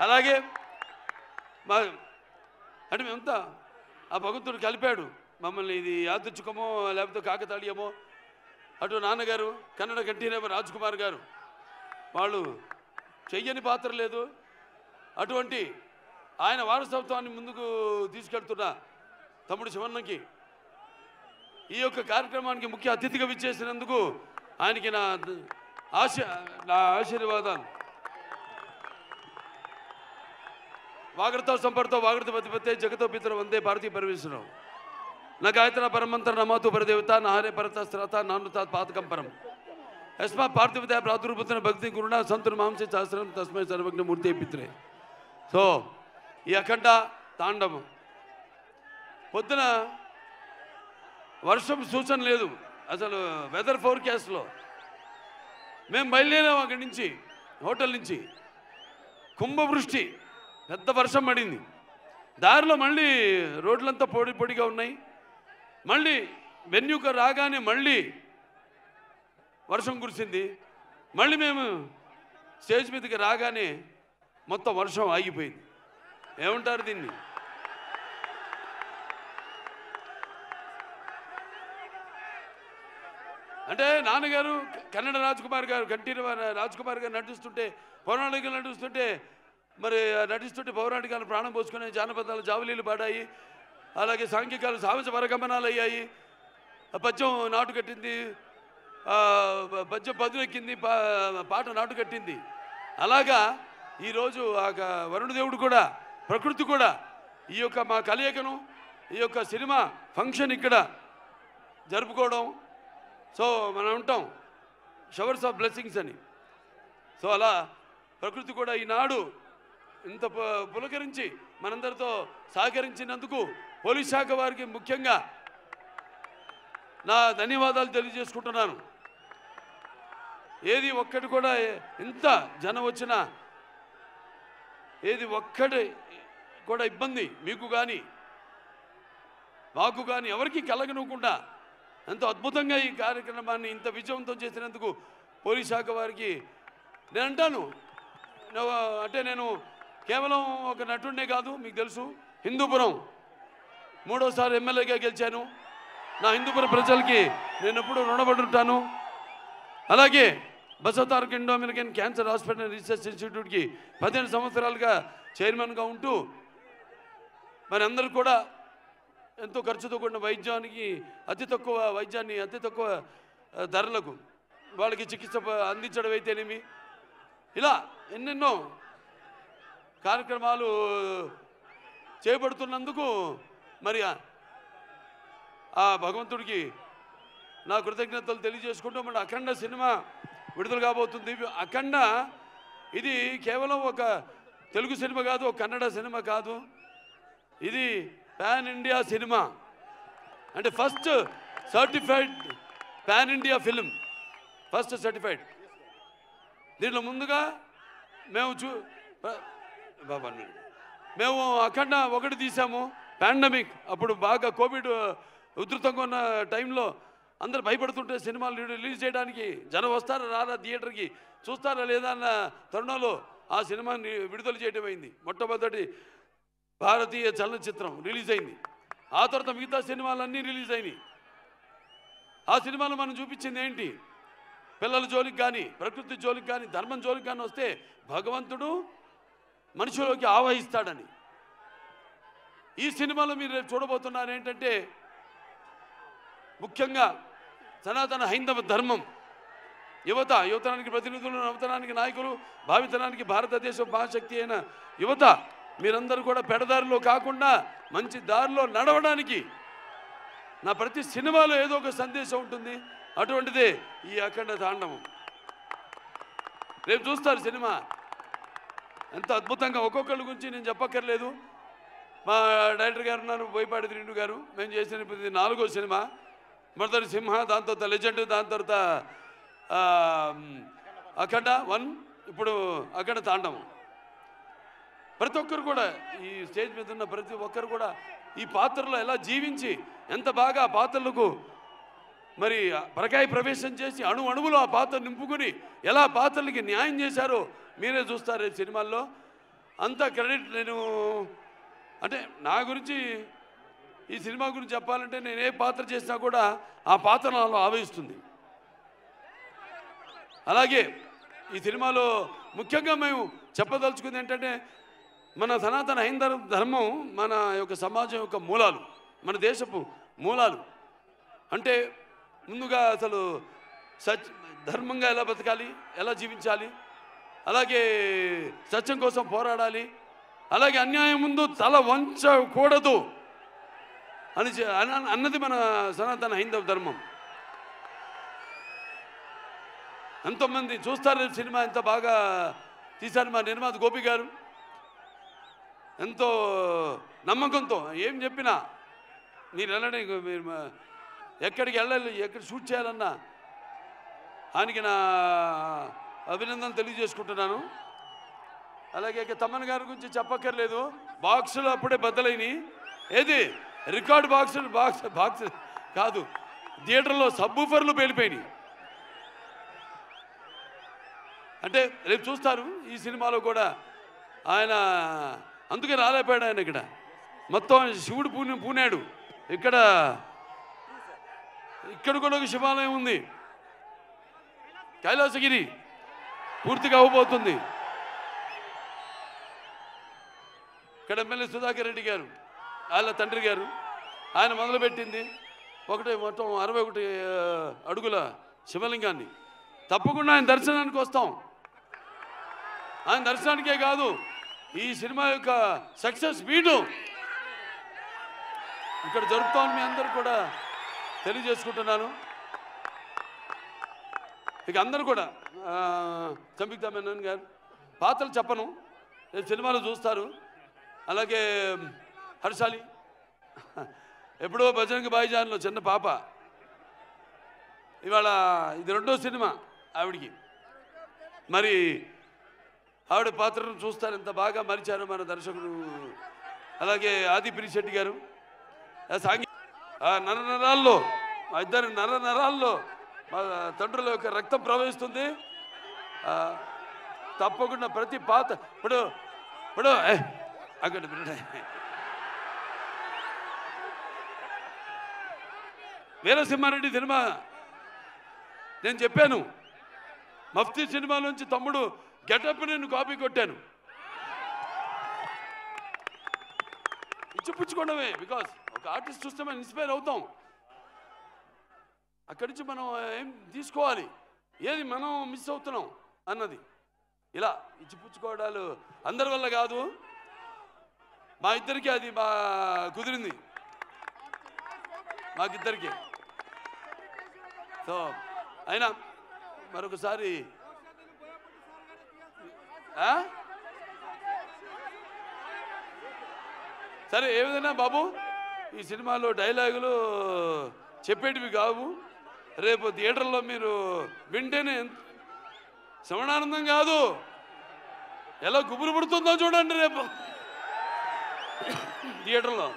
అలాగే మా అంటే మేమంతా ఆ భగవంతుడు కలిపాడు మమ్మల్ని. ఇది యాదృచ్ఛికమో లేకపోతే కాకతాళీయమో. అటు నాన్నగారు కన్నడ కంఠీరవ రాజ్ కుమార్ గారు, వాళ్ళు చెయ్యని పాత్ర లేదు. అటువంటి ఆయన వారసత్వాన్ని ముందుకు తీసుకెళ్తున్న తమ్ముడు శివన్నకి ఈ యొక్క కార్యక్రమానికి ముఖ్య అతిథిగా విచ్చేసినందుకు ఆయనకి నా ఆశీర్వాదాలు. వాగర్తో సంపర్తో వాగర్త పతిపతే జగతో పితర వందే భారతీయ పరమేశ్వరం నా గాయత్ర పరమంత్ర నమాతు పరదేవత నాహరే పరత శ్రత నానుతా పాతకం పరం యస్మా పార్థివదయ ప్రాదుర్భూతన భక్తి గురుణ సంతున మాంసే శాస్త్రం తస్మై సర్వజ్ఞ మూర్తి పిత్రే. సో ఈ అఖండ తాండవం పొద్దున వర్షం సూచన లేదు అసలు. వెదర్ ఫోర్కాస్ట్లో మేము బయలుదేరాం అక్కడి నుంచి, హోటల్ నుంచి. కుంభవృష్టి, పెద్ద వర్షం పడింది. దారిలో మళ్ళీ రోడ్లంతా పొడి పొడిగా ఉన్నాయి. మళ్ళీ వెన్యూకు రాగానే మళ్ళీ వర్షం కురిసింది. మళ్ళీ మేము స్టేజ్ మీదకి రాగానే మొత్తం వర్షం ఆగిపోయింది. ఏమంటారు దీన్ని? అంటే నాన్నగారు కన్నడ రాజ్ కుమార్ గారు, కంఠీరవ రాజ్ కుమార్ గారు నటిస్తుంటే, పౌరాణికలు నటిస్తుంటే, మరి నటిస్తుంటే పౌరాణికాలు ప్రాణం పోసుకునే జానపదాలు జావలీలు పాడాయి. అలాగే సాంఘికాలు సాహస పరగమనాలు అయ్యాయి. పద్యం నాటు కట్టింది, పద్యం పదునెక్కింది, పాట నాటు కట్టింది. అలాగా ఈరోజు ఆ వరుణదేవుడు కూడా, ప్రకృతి కూడా ఈ యొక్క మా కలయికను, ఈ యొక్క సినిమా ఫంక్షన్ ఇక్కడ జరుపుకోవడం. సో మనం ఉంటాం షవర్స్ ఆఫ్ బ్లెస్సింగ్స్ అని. సో అలా ప్రకృతి కూడా ఈనాడు ఇంత పులకరించి మనందరితో సహకరించినందుకు పోలీస్ శాఖ వారికి ముఖ్యంగా నా ధన్యవాదాలు తెలియజేసుకుంటున్నాను. ఏది ఒక్కటి కూడా ఎంత జనం వచ్చినా ఏది ఒక్కటి కూడా ఇబ్బంది మీకు కానీ మాకు కానీ ఎవరికి కలగనుకుండా ఎంతో అద్భుతంగా ఈ కార్యక్రమాన్ని ఇంత విజయవంతం చేసినందుకు పోలీస్ శాఖ వారికి నేను అంటాను. అంటే నేను కేవలం ఒక నటుడినే కాదు, మీకు తెలుసు హిందూపురం 3వసారి ఎమ్మెల్యేగా గెలిచాను. నా హిందూపురం ప్రజలకి నేను ఎప్పుడు రుణపడి ఉంటాను. అలాగే Basavataraka Indo American cancer hospital research ఇన్స్టిట్యూట్కి 15 సంవత్సరాలుగా చైర్మన్గా ఉంటూ మరి అందరూ కూడా ఎంతో ఖర్చుతో కూడిన వైద్యానికి అతి తక్కువ వైద్యాన్ని అతి తక్కువ ధరలకు వాళ్ళకి చికిత్స అందించడం అయితేనేమి, ఇలా ఎన్నెన్నో కార్యక్రమాలు చేపడుతున్నందుకు మరి ఆ భగవంతుడికి నా కృతజ్ఞతలు తెలియజేసుకుంటూ మన అఖండ సినిమా విడుదల కాబోతుంది. అఖండ ఇది కేవలం ఒక తెలుగు సినిమా కాదు, ఒక కన్నడ సినిమా కాదు, ఇది పాన్ ఇండియా సినిమా. అంటే first certified pan India film, first certified. దీంట్లో ముందుగా మేము అఖండ 1 తీసాము. పాండమిక్ అప్పుడు బాగా కోవిడ్ ఉధృతంగా ఉన్న టైంలో అందరు భయపడుతుంటే సినిమాలు రిలీజ్ చేయడానికి జనం వస్తారా రారా, థియేటర్కి చూస్తారా లేదా అన్న తరుణంలో ఆ సినిమాని విడుదల చేయడం అయింది. మొట్టమొదటి భారతీయ చలనచిత్రం రిలీజ్ అయింది. ఆ తర్వాత మిగతా సినిమాలన్నీ రిలీజ్ అయినాయి. ఆ సినిమాలో మనం చూపించింది ఏంటి? పిల్లల జోలికి కానీ, ప్రకృతి జోలికి కానీ, ధర్మం జోలికి కానీ వస్తే భగవంతుడు మనిషిలోకి ఆవహిస్తాడని. ఈ సినిమాలో మీరు రేపు చూడబోతున్నారు ఏంటంటే ముఖ్యంగా సనాతన హైందవ ధర్మం, యువతరానికి ప్రతినిధులు, నవతరానికి నాయకులు, భావితరానికి భారతదేశ మహాశక్తి అయిన యువత మీరందరూ కూడా పెడదారిలో కాకుండా మంచి దారిలో నడవడానికి నా ప్రతి సినిమాలో ఏదో ఒక సందేశం ఉంటుంది. అటువంటిదే ఈ అఖండ తాండవం. రేపు చూస్తారు సినిమా ఎంత అద్భుతంగా. ఒక్కొక్కళ్ళ గురించి నేను చెప్పక్కర్లేదు. మా డైరెక్టర్ గారు ఉన్నారు, బోయపాటి శ్రీను గారు. మేము చేసిన 4వ సినిమా. మొదటి సింహ, దాని తర్వాత లెజెండ్, దాని తర్వాత అఖండ 1, ఇప్పుడు అఖండ తాండవం. ప్రతి ఒక్కరు కూడా ఈ స్టేజ్ మీద ఉన్న ప్రతి ఒక్కరు కూడా ఈ పాత్రలో ఎలా జీవించి ఎంత బాగా ఆ పాత్రలకు మరి పరకాయ ప్రవేశం చేసి అణువులో ఆ పాత్ర నింపుకుని ఎలా పాత్రలకి న్యాయం చేశారో మీరే చూస్తారు ఈ సినిమాల్లో. అంత క్రెడిట్ నేను అంటే నా గురించి ఈ సినిమా గురించి చెప్పాలంటే నేను ఏ పాత్ర చేసినా కూడా ఆ పాత్ర నాలో ఆవహిస్తుంది. అలాగే ఈ సినిమాలో ముఖ్యంగా మేము చెప్పదలుచుకుంది ఏంటంటే మన సనాతన హైందవ ధర్మం మన యొక్క సమాజం యొక్క మూలాలు, మన దేశపు మూలాలు. అంటే ముందుగా అసలు ధర్మంగా ఎలా బతకాలి, ఎలా జీవించాలి, అలాగే సత్యం కోసం పోరాడాలి, అలాగే అన్యాయం ముందు తల వంచకూడదు అన్నది మన సనాతన హైందవ ధర్మం. ఎంతోమంది చూస్తారు సినిమా, ఎంత బాగా తీశారు మా నిర్మాత గోపి గారు. ఎంతో నమ్మకంతో ఏం చెప్పినా మీరు వెళ్ళండి, మీరు ఎక్కడికి వెళ్ళాలి, ఎక్కడ షూట్ చేయాలన్నా ఆయనకి నా అభినందన తెలియజేసుకుంటున్నాను. అలాగే తమ్మన్ గారి గురించి చెప్పక్కర్లేదు. బాక్సులు అప్పుడే బద్దలైనవి. ఏది రికార్డ్ బాక్స్ కాదు, థియేటర్లో సబ్బూఫర్లు పేలిపోయినాయి. అంటే రేపు చూస్తారు ఈ సినిమాలో కూడా ఆయన అందుకే రాలేపోయాడు. ఆయన మొత్తం శివుడు పూనాడు. ఇక్కడ కూడా ఒక శివాలయం ఉంది, కైలాసగిరి పూర్తిగా అవ్వబోతుంది. ఇక్కడ ఎమ్మెల్యే సుధాకర్ రెడ్డి గారు వాళ్ళ తండ్రి గారు ఆయన మొదలుపెట్టింది మొత్తం 61 అడుగుల శివలింగాన్ని. తప్పకుండా ఆయన దర్శనానికి వస్తాం. ఆయన దర్శనానికే కాదు, ఈ సినిమా యొక్క సక్సెస్ మీటు ఇక్కడ జరుపుతామని మీ అందరూ కూడా తెలియజేసుకుంటున్నాను. ఇక అందరూ కూడా సంయుక్త మేనన్ గారు పాత్రలు చెప్పను, రేపు సినిమాలో చూస్తారు. అలాగే హర్షాలి ఎప్పుడో బజరంగ భాయిజాన్లో చిన్న పాప, ఇవాళ ఇది 2వ సినిమా ఆవిడికి. మరి ఆవిడ పాత్రను చూస్తారు, ఎంత బాగా మరిచారు మన దర్శకుడు. అలాగే ఆది పిరిశెట్టి గారు నరనరాల్లో మా ఇద్దరు నరనరాల్లో మా తండ్రుల యొక్క రక్తం ప్రవహిస్తుంది. తప్పకుండా ప్రతి పాత్ర ఇప్పుడు అక్కడ వీరసింహారెడ్డి సినిమా నేను చెప్పాను, మఫ్తీ సినిమా నుంచి తమ్ముడు గెటప్ నేను కాపీ కొట్టాను. ఇచ్చిపుచ్చుకోవడమే, బికాస్ ఒక ఆర్టిస్ట్ చూస్తే మనం ఇన్స్పైర్ అవుతాం. అక్కడి నుంచి మనం ఏం తీసుకోవాలి, ఏది మనం మిస్ అవుతున్నాం అన్నది. ఇలా ఇచ్చిపుచ్చుకోవడాలు అందరి వల్ల కాదు, మా ఇద్దరికి అది కుదిరింది, మాకిద్దరికి. సో అయినా మరొకసారి సరే ఏ విధంగా బాబు ఈ సినిమాలో డైలాగులు చెప్పేటివి కావు. రేపు థియేటర్లో మీరు వింటేనే శ్రవణానందం కాదు, ఎలా గుబురు పుడుతుందో చూడండి రేపు థియేటర్లో.